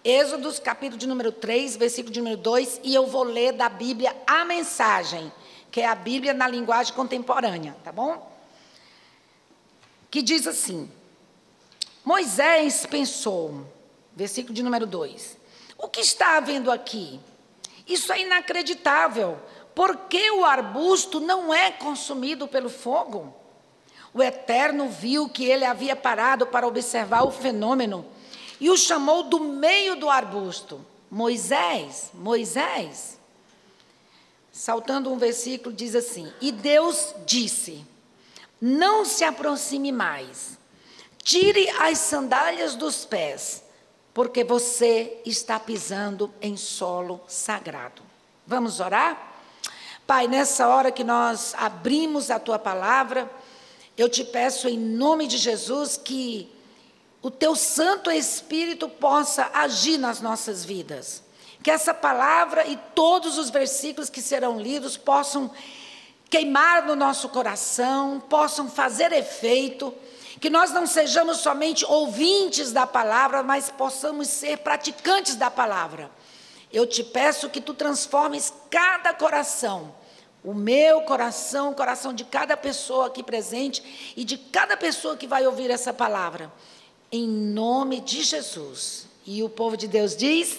Êxodo, capítulo de número 3, versículo de número 2, e eu vou ler da Bíblia a mensagem, que é a Bíblia na linguagem contemporânea, tá bom? Que diz assim: Moisés pensou, versículo de número 2, o que está havendo aqui? Isso é inacreditável, porque o arbusto não é consumido pelo fogo? O Eterno viu que ele havia parado para observar o fenômeno, e o chamou do meio do arbusto: Moisés, Moisés. Saltando um versículo, diz assim: E Deus disse: Não se aproxime mais, tire as sandálias dos pés, porque você está pisando em solo sagrado. Vamos orar? Pai, nessa hora que nós abrimos a Tua palavra, eu te peço em nome de Jesus que o Teu Santo Espírito possa agir nas nossas vidas. Que essa palavra e todos os versículos que serão lidos possam queimar no nosso coração, possam fazer efeito, que nós não sejamos somente ouvintes da palavra, mas possamos ser praticantes da palavra. Eu te peço que Tu transformes cada coração, o meu coração, o coração de cada pessoa aqui presente e de cada pessoa que vai ouvir essa palavra. Em nome de Jesus. E o povo de Deus diz: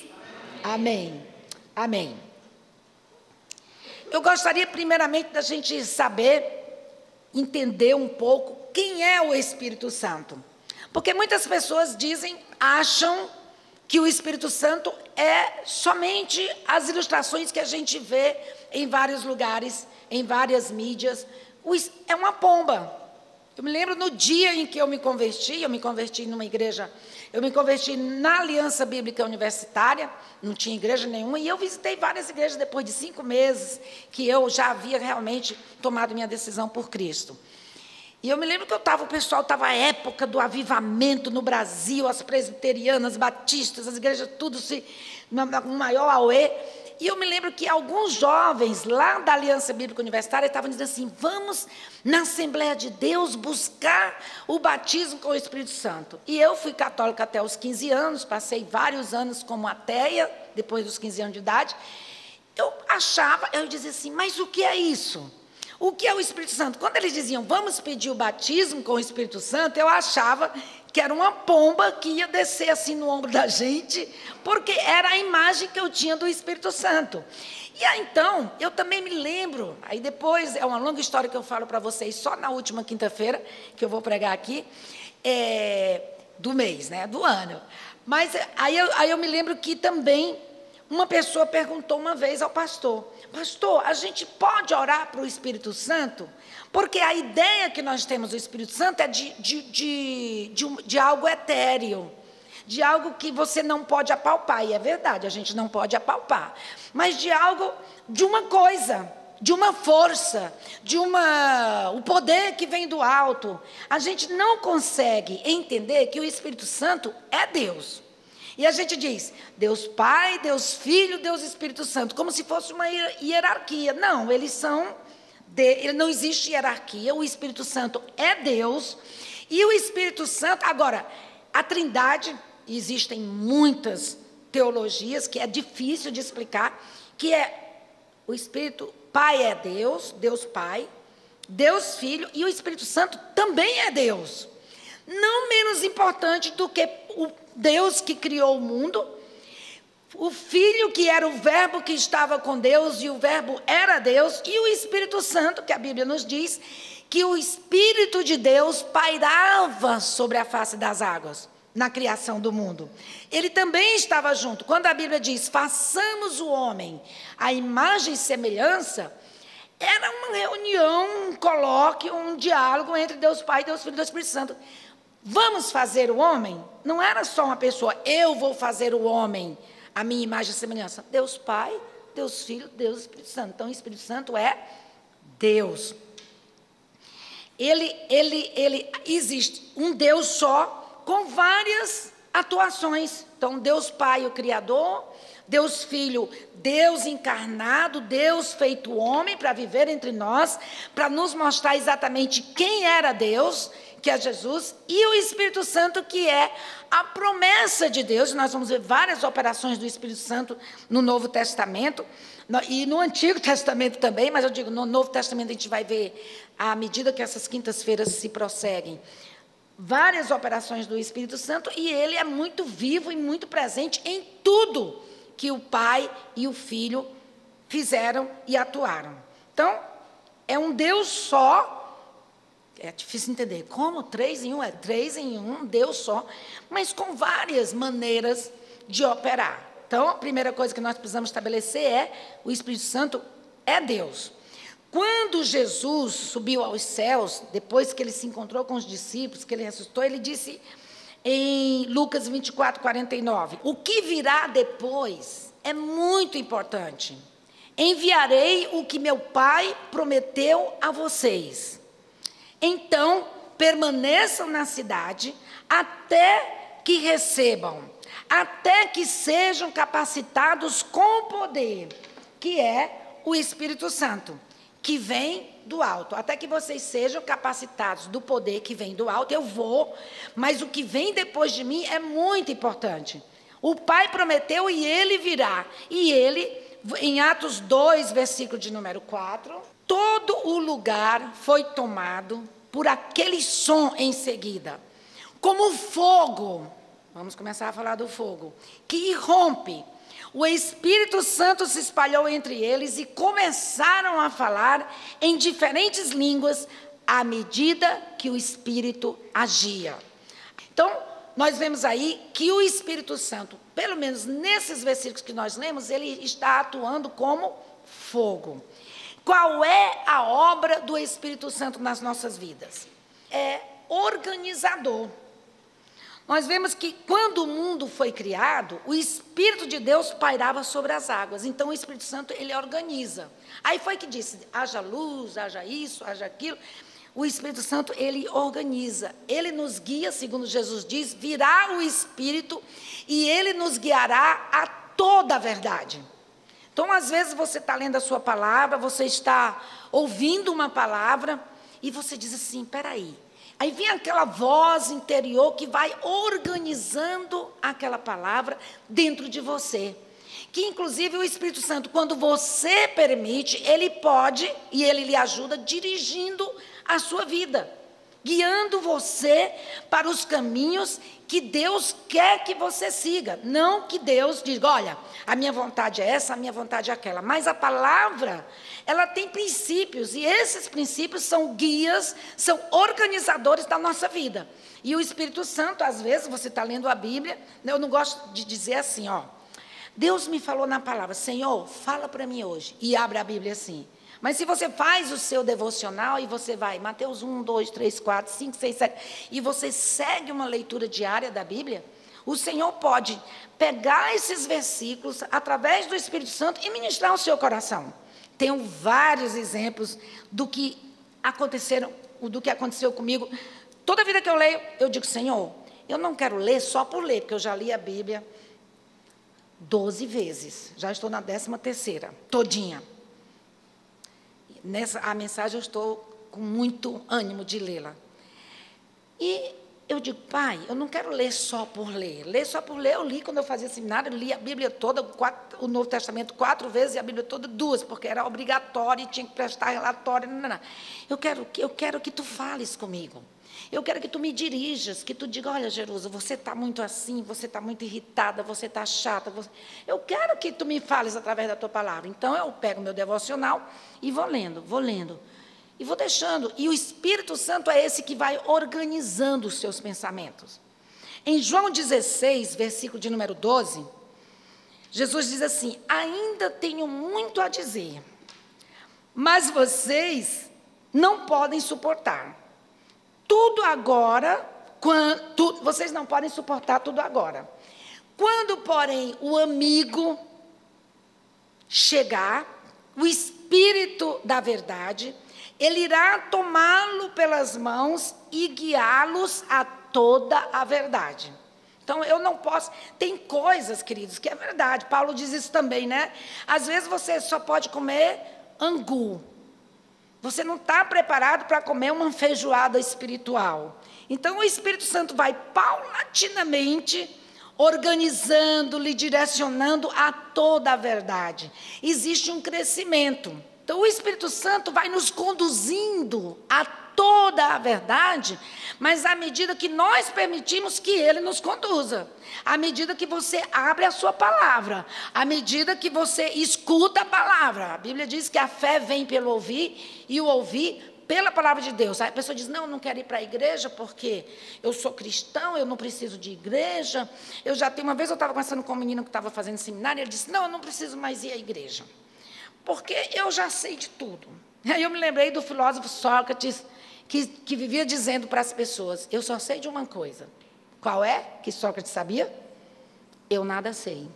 amém. Amém. Eu gostaria primeiramente da gente saber, entender um pouco quem é o Espírito Santo. Porque muitas pessoas acham que o Espírito Santo é somente as ilustrações que a gente vê em vários lugares, em várias mídias. É uma pomba. Eu me lembro no dia em que eu me converti numa igreja, eu me converti na Aliança Bíblica Universitária, não tinha igreja nenhuma, e eu visitei várias igrejas depois de 5 meses, que eu já havia realmente tomado minha decisão por Cristo. E eu me lembro que o pessoal estava à época do avivamento no Brasil, as presbiterianas, batistas, as igrejas, tudo um maior auê. E eu me lembro que alguns jovens lá da Aliança Bíblica Universitária estavam dizendo assim: vamos na Assembleia de Deus buscar o batismo com o Espírito Santo. E eu fui católica até os 15 anos, passei vários anos como ateia, depois dos 15 anos de idade. Eu dizia assim: mas o que é isso? O que é o Espírito Santo? Quando eles diziam, vamos pedir o batismo com o Espírito Santo, eu achava que era uma pomba que ia descer assim no ombro da gente, porque era a imagem que eu tinha do Espírito Santo. E aí, então, eu também me lembro, aí depois, é uma longa história que eu falo para vocês, só na última quinta-feira, que eu vou pregar aqui, do mês, né, do ano. Mas aí eu me lembro que também uma pessoa perguntou uma vez ao pastor: pastor, a gente pode orar para o Espírito Santo? Porque a ideia que nós temos do Espírito Santo é de algo etéreo, de algo que você não pode apalpar. E é verdade, a gente não pode apalpar. Mas de uma coisa, de uma força, o poder que vem do alto. A gente não consegue entender que o Espírito Santo é Deus. E a gente diz, Deus Pai, Deus Filho, Deus Espírito Santo, como se fosse uma hierarquia. Não, não existe hierarquia, o Espírito Santo é Deus, e o Espírito Santo, agora, a Trindade, existem muitas teologias que é difícil de explicar, que é o Espírito Pai é Deus, Deus Pai, Deus Filho, e o Espírito Santo também é Deus. Não menos importante do que o Deus que criou o mundo, o Filho que era o Verbo que estava com Deus, e o Verbo era Deus, e o Espírito Santo, que a Bíblia nos diz, que o Espírito de Deus pairava sobre a face das águas, na criação do mundo. Ele também estava junto. Quando a Bíblia diz, façamos o homem à imagem e semelhança, era uma reunião, um colóquio, um diálogo entre Deus Pai, Deus Filho e Deus Espírito Santo. Vamos fazer o homem? Não era só uma pessoa, eu vou fazer o homem a minha imagem e semelhança. Deus Pai, Deus Filho, Deus Espírito Santo. Então, o Espírito Santo é Deus. Ele existe um Deus só, com várias atuações. Então, Deus Pai, o Criador, Deus Filho, Deus encarnado, Deus feito homem para viver entre nós, para nos mostrar exatamente quem era Deus, que é Jesus, e o Espírito Santo, que é a promessa de Deus. Nós vamos ver várias operações do Espírito Santo no Novo Testamento, e no Antigo Testamento também, mas eu digo, no Novo Testamento a gente vai ver, à medida que essas quintas-feiras se prosseguem, várias operações do Espírito Santo, e ele é muito vivo e muito presente em tudo que o Pai e o Filho fizeram e atuaram. Então, é um Deus só. É difícil entender. Como 3 em 1? É 3 em 1, Deus só, mas com várias maneiras de operar. Então, a primeira coisa que nós precisamos estabelecer é: o Espírito Santo é Deus. Quando Jesus subiu aos céus, depois que ele se encontrou com os discípulos, que ele ressuscitou, ele disse em Lucas 24, 49, o que virá depois é muito importante. Enviarei o que meu Pai prometeu a vocês. Então, permaneçam na cidade até que recebam, até que sejam capacitados com o poder, que é o Espírito Santo, que vem do alto. Até que vocês sejam capacitados do poder que vem do alto, eu vou, mas o que vem depois de mim é muito importante. O Pai prometeu e ele virá. E ele, em Atos 2, versículo de número 4, todo o lugar foi tomado por aquele som em seguida, como fogo. Vamos começar a falar do fogo, que irrompe. O Espírito Santo se espalhou entre eles e começaram a falar em diferentes línguas à medida que o Espírito agia. Então, nós vemos aí que o Espírito Santo, pelo menos nesses versículos que nós lemos, ele está atuando como fogo. Qual é a obra do Espírito Santo nas nossas vidas? É organizador. Nós vemos que quando o mundo foi criado, o Espírito de Deus pairava sobre as águas. Então, o Espírito Santo, ele organiza. Aí foi que disse, haja luz, haja isso, haja aquilo. O Espírito Santo, ele organiza. Ele nos guia, segundo Jesus diz, virá o Espírito e ele nos guiará a toda a verdade. Então, às vezes, você está lendo a sua palavra, você está ouvindo uma palavra e você diz assim, espera aí. Aí vem aquela voz interior que vai organizando aquela palavra dentro de você. Que, inclusive, o Espírito Santo, quando você permite, ele pode, e ele lhe ajuda, dirigindo a sua vida, guiando você para os caminhos que Deus quer que você siga. Não que Deus diga, olha, a minha vontade é essa, a minha vontade é aquela. Mas a palavra, ela tem princípios, e esses princípios são guias, são organizadores da nossa vida. E o Espírito Santo, às vezes, você está lendo a Bíblia, eu não gosto de dizer assim, ó, Deus me falou na palavra, Senhor, fala para mim hoje, e abre a Bíblia assim. Mas se você faz o seu devocional e você vai, Mateus 1, 2, 3, 4, 5, 6, 7, e você segue uma leitura diária da Bíblia, o Senhor pode pegar esses versículos através do Espírito Santo e ministrar o seu coração. Tenho vários exemplos do que aconteceu comigo. Toda vida que eu leio, eu digo, Senhor, eu não quero ler só por ler, porque eu já li a Bíblia 12 vezes. Já estou na 13ª, todinha. A mensagem eu estou com muito ânimo de lê-la. E eu digo, Pai, eu não quero ler só por ler. Ler só por ler, eu li quando eu fazia seminário, eu li a Bíblia toda, o Novo Testamento 4 vezes e a Bíblia toda 2, porque era obrigatório e tinha que prestar relatório. Não. Eu quero que tu fales comigo. Eu quero que tu me dirijas, que tu diga, olha, Jerusa, você está muito assim, você está muito irritada, você está chata. Eu quero que tu me fales através da tua palavra. Então, eu pego meu devocional e vou lendo. E vou deixando. E o Espírito Santo é esse que vai organizando os seus pensamentos. Em João 16, versículo de número 12, Jesus diz assim, ainda tenho muito a dizer, mas vocês não podem suportar. Vocês não podem suportar tudo agora. Quando, porém, o amigo chegar, o Espírito da verdade, Ele irá tomá-lo pelas mãos e guiá-los a toda a verdade. Então, eu não posso... Tem coisas, queridos, que é verdade. Paulo diz isso também, né? Às vezes, você só pode comer angu. Você não está preparado para comer uma feijoada espiritual. Então, o Espírito Santo vai paulatinamente organizando, lhe direcionando a toda a verdade. Existe um crescimento. Então, o Espírito Santo vai nos conduzindo a toda a verdade, mas à medida que nós permitimos que Ele nos conduza, à medida que você abre a sua palavra, à medida que você escuta a palavra. A Bíblia diz que a fé vem pelo ouvir e o ouvir pela palavra de Deus. Aí a pessoa diz, não quero ir para a igreja porque eu sou cristão, eu não preciso de igreja. Uma vez eu estava conversando com um menino que estava fazendo seminário, ele disse, não, eu não preciso mais ir à igreja, porque eu já sei de tudo. Aí eu me lembrei do filósofo Sócrates, que vivia dizendo para as pessoas, eu só sei de uma coisa. Qual é que Sócrates sabia? Eu nada sei.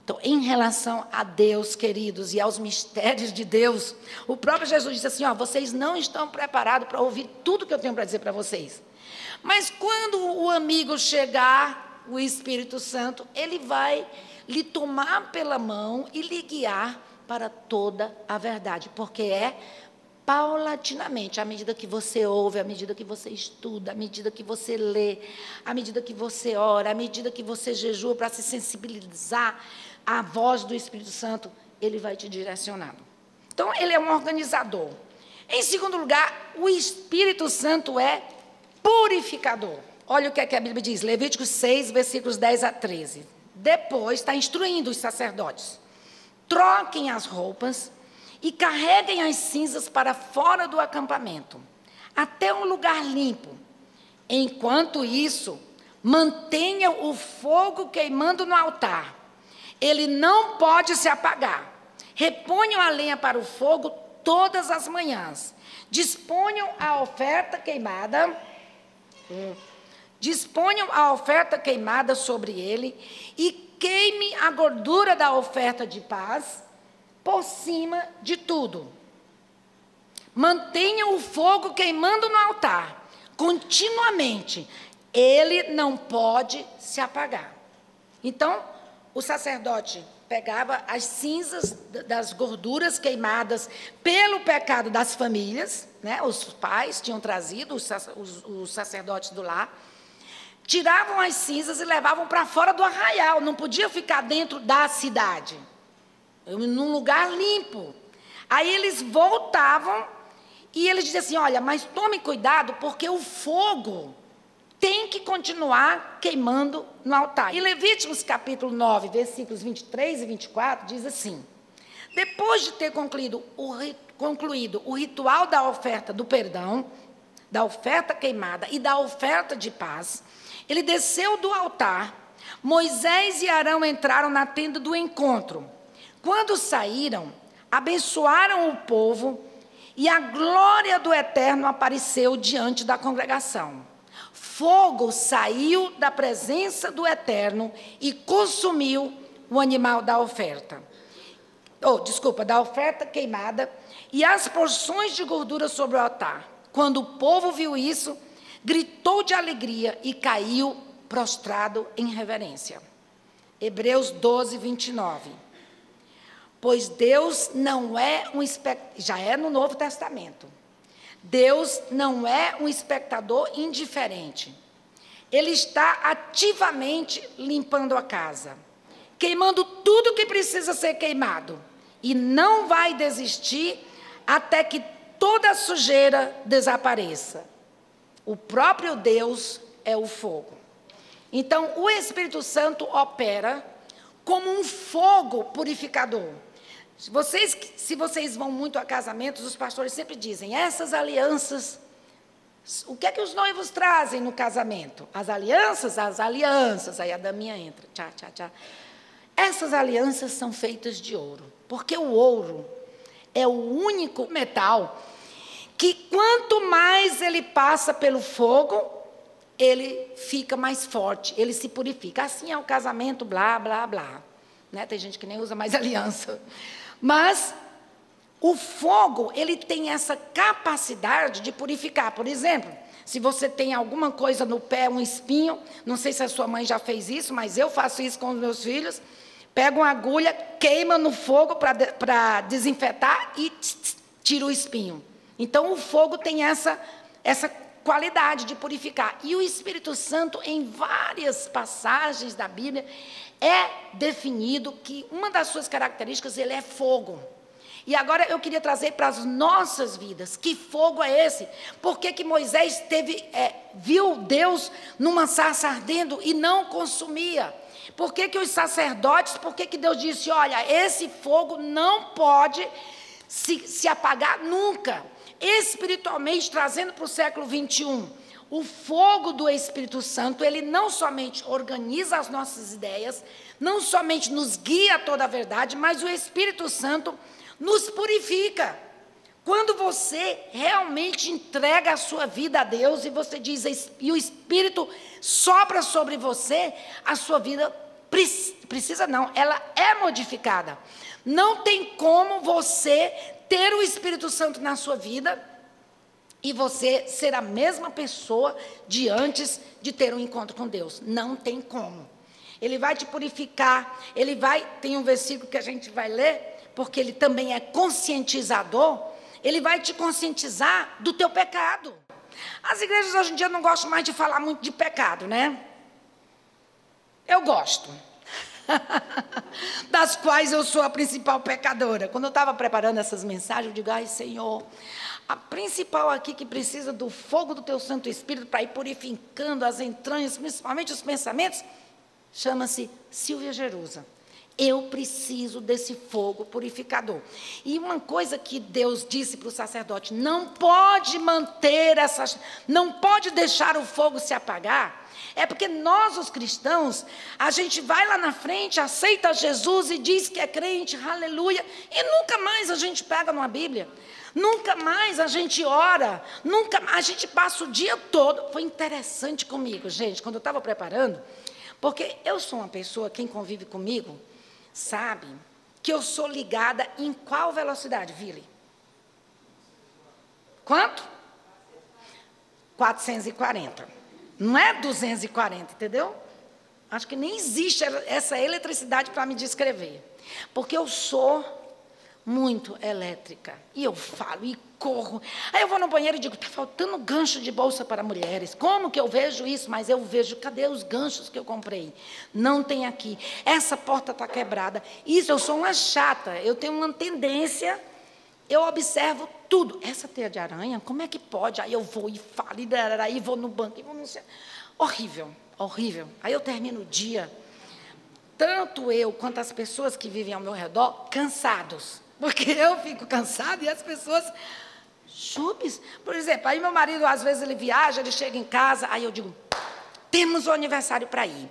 Então, em relação a Deus, queridos, e aos mistérios de Deus, o próprio Jesus disse assim, vocês não estão preparados para ouvir tudo que eu tenho para dizer para vocês. Mas quando o amigo chegar, o Espírito Santo, ele vai lhe tomar pela mão e lhe guiar para toda a verdade, porque é paulatinamente, à medida que você ouve, à medida que você estuda, à medida que você lê, à medida que você ora, à medida que você jejua para se sensibilizar à voz do Espírito Santo, ele vai te direcionando. Então, ele é um organizador. Em segundo lugar, o Espírito Santo é purificador. Olha o que a Bíblia diz, Levíticos 6, versículos 10 a 13. Depois, está instruindo os sacerdotes. Troquem as roupas e carreguem as cinzas para fora do acampamento, até um lugar limpo. Enquanto isso, mantenham o fogo queimando no altar. Ele não pode se apagar. Reponham a lenha para o fogo todas as manhãs. Disponham a oferta queimada. Disponham a oferta queimada sobre ele e queime a gordura da oferta de paz por cima de tudo. Mantenha o fogo queimando no altar, continuamente. Ele não pode se apagar. Então, o sacerdote pegava as cinzas das gorduras queimadas pelo pecado das famílias, né? Os pais tinham trazido, os sacerdotes do lar, tiravam as cinzas e levavam para fora do arraial, não podia ficar dentro da cidade, num lugar limpo. Aí eles voltavam e eles diziam assim, olha, mas tome cuidado, porque o fogo tem que continuar queimando no altar. Em Levíticos capítulo 9, versículos 23 e 24, diz assim, depois de ter concluído o ritual da oferta do perdão, da oferta queimada e da oferta de paz, ele desceu do altar, Moisés e Arão entraram na tenda do encontro. Quando saíram, abençoaram o povo e a glória do Eterno apareceu diante da congregação. Fogo saiu da presença do Eterno e consumiu o animal da oferta. Da oferta queimada e as porções de gordura sobre o altar. Quando o povo viu isso, gritou de alegria e caiu prostrado em reverência. Hebreus 12, 29. Pois Deus não é já é no Novo Testamento. Deus não é um espectador indiferente. Ele está ativamente limpando a casa, queimando tudo que precisa ser queimado, e não vai desistir até que toda a sujeira desapareça. O próprio Deus é o fogo. Então, o Espírito Santo opera como um fogo purificador. Se vocês vão muito a casamentos, os pastores sempre dizem, essas alianças, o que é que os noivos trazem no casamento? As alianças, aí a daminha entra, tchá, tchá, tchá. Essas alianças são feitas de ouro, porque o ouro é o único metal que quanto mais ele passa pelo fogo, ele fica mais forte, ele se purifica. Assim é o casamento, blá, blá, blá. Né? Tem gente que nem usa mais aliança. Mas O fogo, ele tem essa capacidade de purificar. Por exemplo, se você tem alguma coisa no pé, um espinho, não sei se a sua mãe já fez isso, mas eu faço isso com os meus filhos, pego uma agulha, queima no fogo para desinfetar e tira o espinho. Então, o fogo tem essa qualidade de purificar. E o Espírito Santo, em várias passagens da Bíblia, é definido que uma das suas características, ele é fogo. E agora eu queria trazer para as nossas vidas, que fogo é esse? Por que Moisés viu Deus numa sarça ardendo e não consumia? Por que os sacerdotes, por que Deus disse, olha, esse fogo não pode se apagar nunca? Espiritualmente, trazendo para o século 21, o fogo do Espírito Santo, ele não somente organiza as nossas ideias, não somente nos guia a toda a verdade, mas o Espírito Santo nos purifica. Quando você realmente entrega a sua vida a Deus e você diz, e o Espírito sopra sobre você, a sua vida precisa não, ela é modificada. Não tem como você ter o Espírito Santo na sua vida e você ser a mesma pessoa de antes de ter um encontro com Deus. Não tem como. Ele vai te purificar, tem um versículo que a gente vai ler, porque ele também é conscientizador, ele vai te conscientizar do teu pecado. As igrejas hoje em dia não gostam mais de falar muito de pecado, né? Eu gosto. Das quais eu sou a principal pecadora. Quando eu estava preparando essas mensagens, eu digo, ai Senhor, a principal aqui que precisa do fogo do teu Santo Espírito para ir purificando as entranhas, principalmente os pensamentos, chama-se Silvia Jerusa. Eu preciso desse fogo purificador. E uma coisa que Deus disse para o sacerdote, não pode não pode deixar o fogo se apagar, é porque nós, os cristãos, a gente vai lá na frente, aceita Jesus e diz que é crente, aleluia, e nunca mais a gente pega numa Bíblia, nunca mais a gente ora, a gente passa o dia todo. Foi interessante comigo, gente, quando eu estava preparando, porque eu sou uma pessoa, quem convive comigo, sabe que eu sou ligada em qual velocidade, Vili? Quanto? 440. Não é 240, entendeu? Acho que nem existe essa eletricidade para me descrever. Porque eu sou muito elétrica. E eu falo e corro. Aí eu vou no banheiro e digo, está faltando gancho de bolsa para mulheres. Como que eu vejo isso? Mas eu vejo, cadê os ganchos que eu comprei? Não tem aqui. Essa porta está quebrada. Isso, eu sou uma chata. Eu tenho uma tendência, eu observo tudo. Essa teia de aranha, como é que pode? Aí eu vou e falo, aí vou no banco, e vou no... Horrível, horrível. Aí eu termino o dia, tanto eu quanto as pessoas que vivem ao meu redor, cansados. Porque eu fico cansada e as pessoas... Chubes. Por exemplo, aí meu marido, às vezes, ele viaja, ele chega em casa, aí eu digo, temos um aniversário para ir.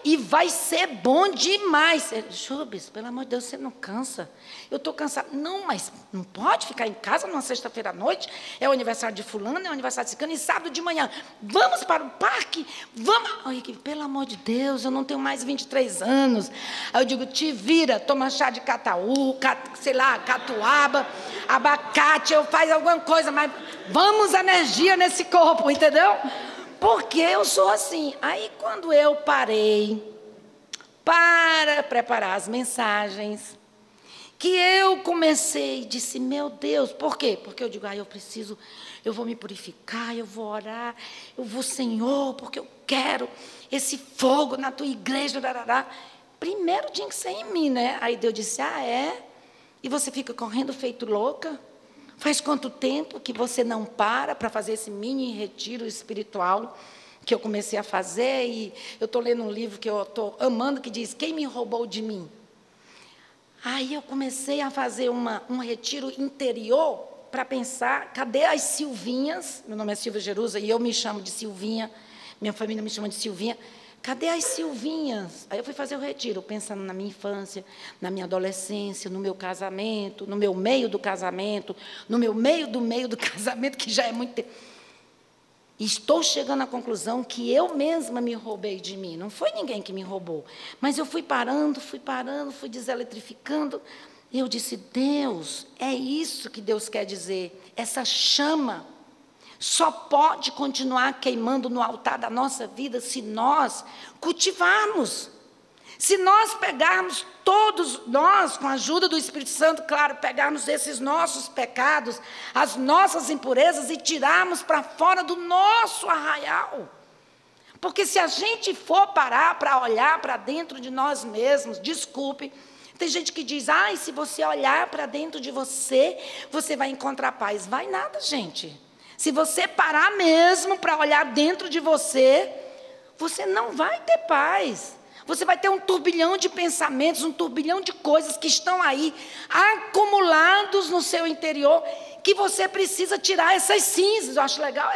E vai ser bom demais. Chubes, pelo amor de Deus, você não cansa? Eu estou cansada. Não, mas não pode ficar em casa numa sexta-feira à noite. É o aniversário de fulano, é o aniversário de ciclano, e sábado de manhã. Vamos para o parque? Vamos. Ai, pelo amor de Deus, eu não tenho mais 23 anos. Aí eu digo, te vira, toma chá de cataú, sei lá, catuaba, abacate, eu faço alguma coisa, mas vamos energia nesse corpo, entendeu? Porque eu sou assim. Aí, quando eu parei para preparar as mensagens, que eu comecei e disse, meu Deus, por quê? Porque eu digo, eu vou me purificar, eu vou orar, eu vou, Senhor, porque eu quero esse fogo na tua igreja. Darará. Primeiro tinha que ser em mim, né? Aí Deus disse, é? E você fica correndo feito louca? Faz quanto tempo que você não para fazer esse mini retiro espiritual que eu comecei a fazer? E eu estou lendo um livro que eu estou amando, que diz, quem me roubou de mim? Aí eu comecei a fazer um retiro interior para pensar, cadê as Silvinhas? Meu nome é Silvia Jerusa e eu me chamo de Silvinha, minha família me chama de Silvinha. Cadê as Silvinhas? Aí eu fui fazer o retiro, pensando na minha infância, na minha adolescência, no meu casamento, no meu meio do casamento, no meu meio do casamento, que já é muito tempo. E estou chegando à conclusão que eu mesma me roubei de mim. Não foi ninguém que me roubou. Mas eu fui parando, fui deseletrificando. E eu disse, Deus, é isso que Deus quer dizer. Essa chama só pode continuar queimando no altar da nossa vida se nós cultivarmos. Se nós pegarmos todos nós, com a ajuda do Espírito Santo, claro, pegarmos esses nossos pecados, as nossas impurezas e tirarmos para fora do nosso arraial. Porque se a gente for parar para olhar para dentro de nós mesmos, desculpe, tem gente que diz, se você olhar para dentro de você, você vai encontrar paz. Vai nada, gente. Se você parar mesmo para olhar dentro de você, você não vai ter paz. Você vai ter um turbilhão de pensamentos, um turbilhão de coisas que estão aí, acumulados no seu interior, que você precisa tirar essas cinzas. Eu acho legal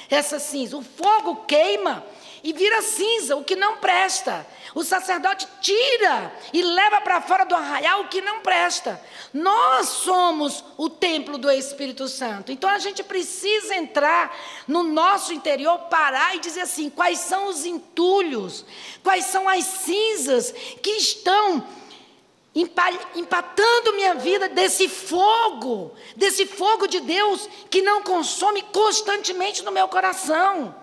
essa cinza. O fogo queima e vira cinza, o que não presta. O sacerdote tira e leva para fora do arraial o que não presta. Nós somos o templo do Espírito Santo. Então a gente precisa entrar no nosso interior, parar e dizer assim, quais são os entulhos, quais são as cinzas que estão empatando minha vida desse fogo de Deus que não consome constantemente no meu coração,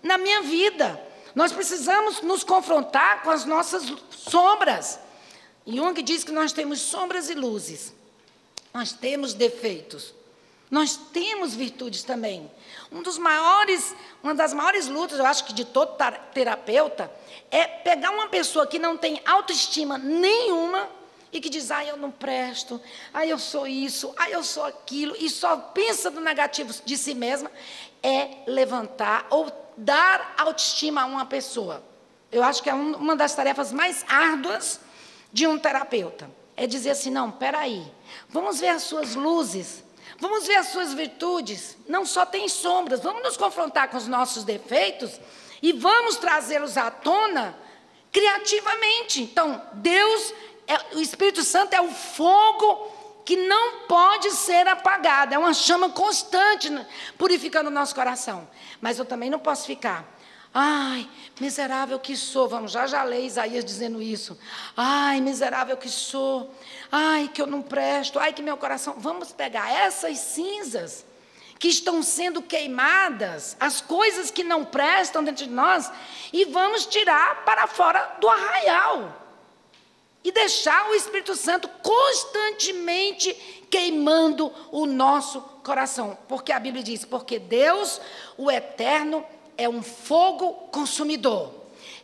na minha vida. Nós precisamos nos confrontar com as nossas sombras. Jung diz que nós temos sombras e luzes. Nós temos defeitos. Nós temos virtudes também. Uma das maiores lutas, eu acho que de todo terapeuta, é pegar uma pessoa que não tem autoestima nenhuma e que diz, eu não presto, eu sou isso, eu sou aquilo, e só pensa no negativo de si mesma, é levantar ou dar autoestima a uma pessoa. Eu acho que é uma das tarefas mais árduas de um terapeuta. É dizer assim, não, peraí, vamos ver as suas luzes, vamos ver as suas virtudes, não só tem sombras, vamos nos confrontar com os nossos defeitos e vamos trazê-los à tona criativamente. Então, o Espírito Santo é o fogo que não pode ser apagado, é uma chama constante purificando o nosso coração. Mas eu também não posso ficar, miserável que sou, vamos já ler Isaías dizendo isso, miserável que sou, que eu não presto, que meu coração, vamos pegar essas cinzas que estão sendo queimadas, as coisas que não prestam dentro de nós, e vamos tirar para fora do arraial. E deixar o Espírito Santo constantemente queimando o nosso coração. Porque a Bíblia diz, porque Deus, o Eterno, é um fogo consumidor.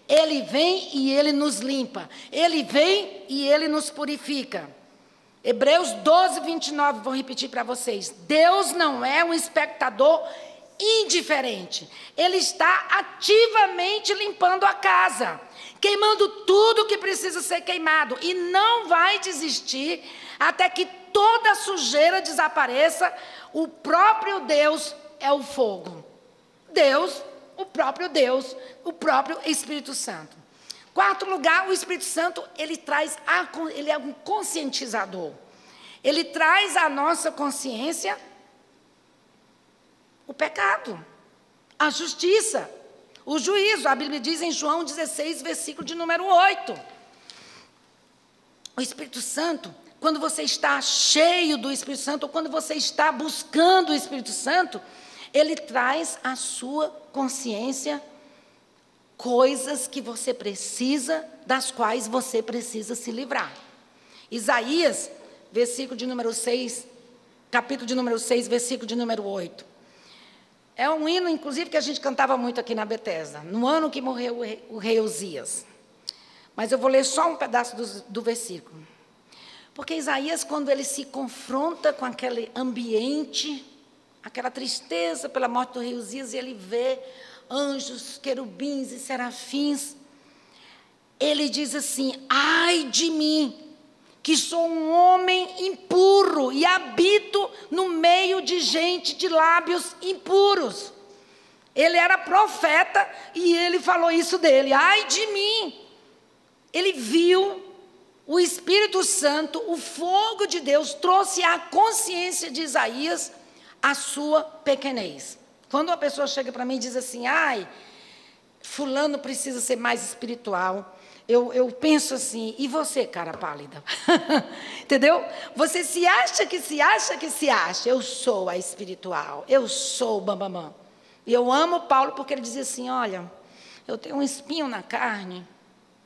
Ele vem e Ele nos limpa. Ele vem e Ele nos purifica. Hebreus 12, 29, vou repetir para vocês. Deus não é um espectador indiferente. Ele está ativamente limpando a casa, queimando tudo que precisa ser queimado, e não vai desistir até que toda a sujeira desapareça. O próprio Deus é o fogo. Deus, o próprio Espírito Santo. Quarto lugar, o Espírito Santo, ele é um conscientizador. Ele traz à nossa consciência o pecado, a justiça, o juízo. A Bíblia diz em João 16, versículo de número 8. O Espírito Santo, quando você está cheio do Espírito Santo, ou quando você está buscando o Espírito Santo, ele traz à sua consciência coisas que você precisa, das quais você precisa se livrar. Isaías, versículo de número 6, capítulo de número 6, versículo de número 8. É um hino, inclusive, que a gente cantava muito aqui na Betesda, no ano que morreu o rei Uzias. Mas eu vou ler só um pedaço do versículo. Porque Isaías, quando ele se confronta com aquele ambiente, aquela tristeza pela morte do rei Uzias, e ele vê anjos, querubins e serafins, ele diz assim, ai de mim, que sou um homem impuro e habito no meio de gente de lábios impuros. Ele era profeta e ele falou isso dele, ai de mim. Ele viu o Espírito Santo, o fogo de Deus, trouxe à consciência de Isaías a sua pequenez. Quando uma pessoa chega para mim e diz assim, fulano precisa ser mais espiritual. Eu penso assim, e você, cara pálida? Entendeu? Você se acha que se acha que se acha. Eu sou a espiritual, eu sou o bambambam. E eu amo Paulo porque ele dizia assim, olha, eu tenho um espinho na carne.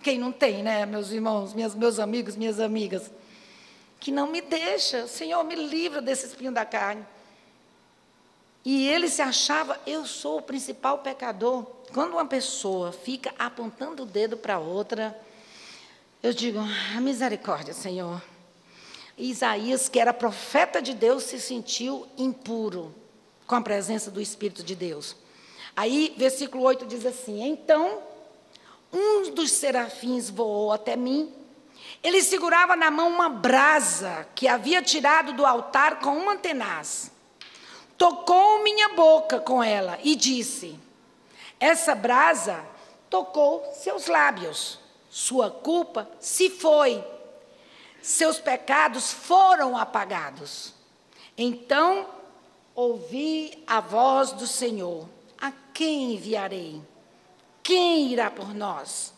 Quem não tem, né, meus irmãos, meus amigos, minhas amigas? Que não me deixa, Senhor, me livra desse espinho da carne. E ele se achava, eu sou o principal pecador. Quando uma pessoa fica apontando o dedo para outra, eu digo, misericórdia, Senhor. Isaías, que era profeta de Deus, se sentiu impuro com a presença do Espírito de Deus. Aí, versículo 8 diz assim, então, um dos serafins voou até mim. Ele segurava na mão uma brasa que havia tirado do altar com uma tenaz. Tocou minha boca com ela e disse, essa brasa tocou seus lábios, sua culpa se foi, seus pecados foram apagados. Então ouvi a voz do Senhor, a quem enviarei? Quem irá por nós?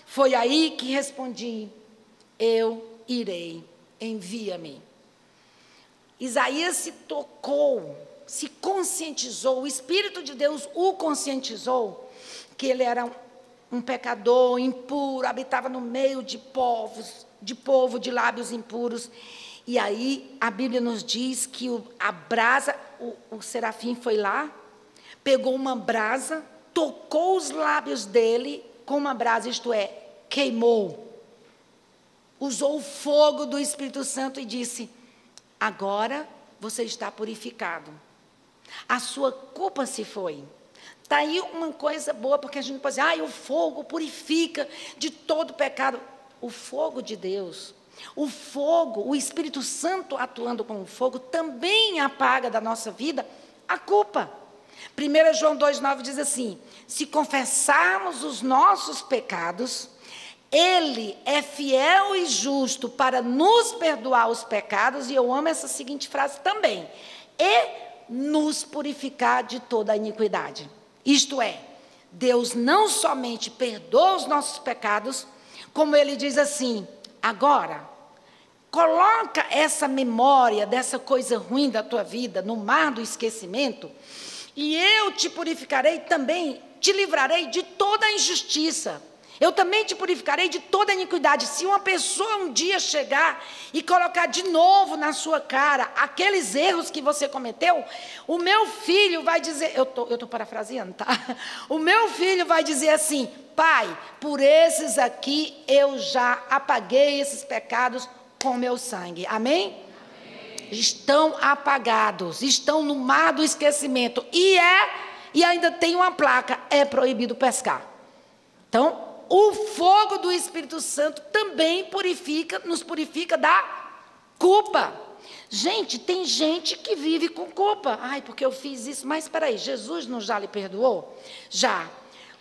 Foi aí que respondi, eu irei, envia-me. Isaías se tocou, se conscientizou, o Espírito de Deus o conscientizou, que ele era um pecador impuro, habitava no meio de povo de lábios impuros. E aí a Bíblia nos diz que a brasa, o serafim foi lá, pegou uma brasa, tocou os lábios dele com uma brasa, isto é, queimou. Usou o fogo do Espírito Santo e disse, agora você está purificado. A sua culpa se foi. Está aí uma coisa boa, porque a gente pode dizer, o fogo purifica de todo pecado. O fogo de Deus, o fogo, o Espírito Santo atuando com o fogo, também apaga da nossa vida a culpa. 1 João 2,9 diz assim, se confessarmos os nossos pecados, Ele é fiel e justo para nos perdoar os pecados, e eu amo essa seguinte frase também, e nos purificar de toda a iniquidade. Isto é, Deus não somente perdoa os nossos pecados, como Ele diz assim, agora, coloca essa memória dessa coisa ruim da tua vida no mar do esquecimento, e eu te purificarei também, te livrarei de toda a injustiça. Eu também te purificarei de toda a iniquidade. Se uma pessoa um dia chegar e colocar de novo na sua cara aqueles erros que você cometeu, o meu filho vai dizer, eu tô parafraseando, tá? O meu filho vai dizer assim, pai, por esses aqui eu já apaguei esses pecados com o meu sangue. Amém? Estão apagados, estão no mar do esquecimento. E ainda tem uma placa, é proibido pescar. Então, o fogo do Espírito Santo também nos purifica da culpa. Gente, tem gente que vive com culpa. Porque eu fiz isso, mas espera aí, Jesus não já lhe perdoou? Já.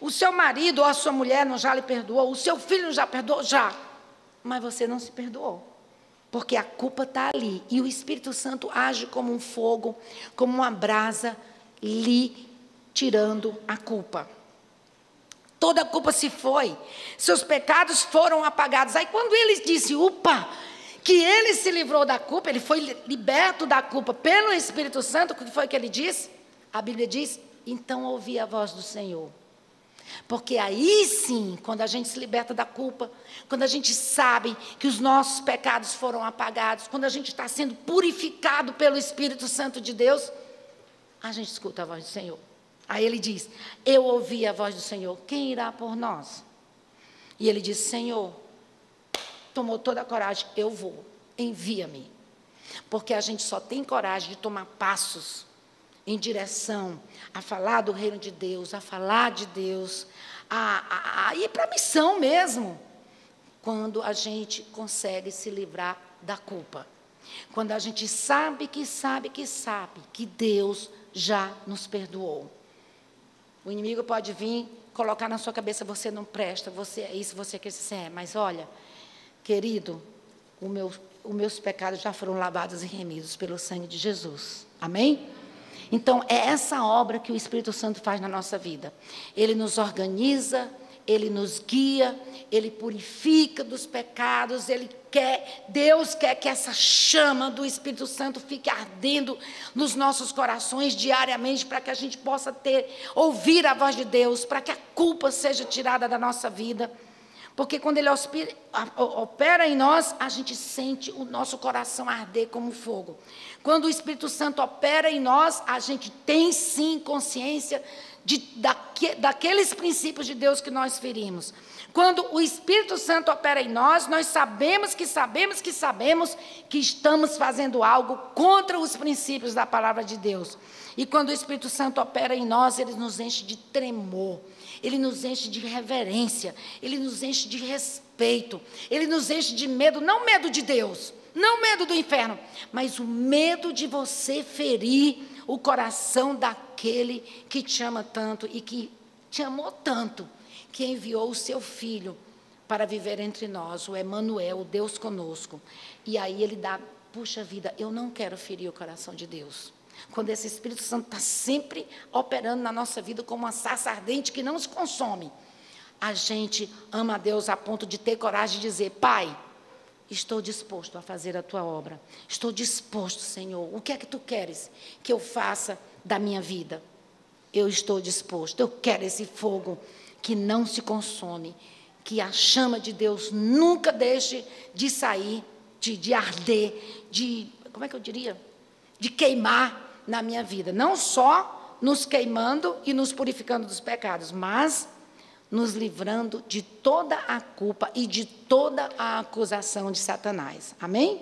O seu marido ou a sua mulher não já lhe perdoou? O seu filho não já perdoou? Já. Mas você não se perdoou. Porque a culpa está ali. E o Espírito Santo age como um fogo, como uma brasa, lhe tirando a culpa. Toda a culpa se foi, seus pecados foram apagados. Aí quando ele disse, que ele se livrou da culpa, ele foi liberto da culpa pelo Espírito Santo, o que foi que ele disse? A Bíblia diz, então ouvi a voz do Senhor. Porque aí sim, quando a gente se liberta da culpa, quando a gente sabe que os nossos pecados foram apagados, quando a gente está sendo purificado pelo Espírito Santo de Deus, a gente escuta a voz do Senhor. Aí ele diz, eu ouvi a voz do Senhor, quem irá por nós? E ele diz, Senhor, tomou toda a coragem, eu vou, envia-me. Porque a gente só tem coragem de tomar passos em direção a falar do reino de Deus, a falar de Deus, a ir para a missão mesmo, quando a gente consegue se livrar da culpa. Quando a gente sabe que Deus já nos perdoou. O inimigo pode vir, colocar na sua cabeça, você não presta, você é isso, você quer ser, mas olha, querido, os meus pecados já foram lavados e remidos pelo sangue de Jesus. Amém? Então, é essa obra que o Espírito Santo faz na nossa vida. Ele nos organiza, ele nos guia, ele purifica dos pecados, Deus quer que essa chama do Espírito Santo fique ardendo nos nossos corações diariamente, para que a gente possa ouvir a voz de Deus, para que a culpa seja tirada da nossa vida. Porque quando ele opera em nós, a gente sente o nosso coração arder como fogo. Quando o Espírito Santo opera em nós, a gente tem sim consciência daqueles princípios de Deus que nós ferimos. Quando o Espírito Santo opera em nós, nós sabemos que estamos fazendo algo contra os princípios da palavra de Deus. E quando o Espírito Santo opera em nós, ele nos enche de tremor, ele nos enche de reverência, ele nos enche de respeito, ele nos enche de medo, não medo de Deus, não medo do inferno, mas o medo de você ferir o coração daquele que te ama tanto e que te amou tanto, que enviou o seu Filho para viver entre nós, o Emanuel, o Deus conosco. E aí ele puxa vida, eu não quero ferir o coração de Deus. Quando esse Espírito Santo está sempre operando na nossa vida como uma sarça ardente que não se consome, a gente ama a Deus a ponto de ter coragem de dizer: Pai, estou disposto a fazer a tua obra, estou disposto, Senhor, o que é que tu queres que eu faça da minha vida? Eu estou disposto, eu quero esse fogo que não se consome, que a chama de Deus nunca deixe de sair, de arder, como é que eu diria? De queimar na minha vida, não só nos queimando e nos purificando dos pecados, mas nos livrando de toda a culpa e de toda a acusação de Satanás. Amém?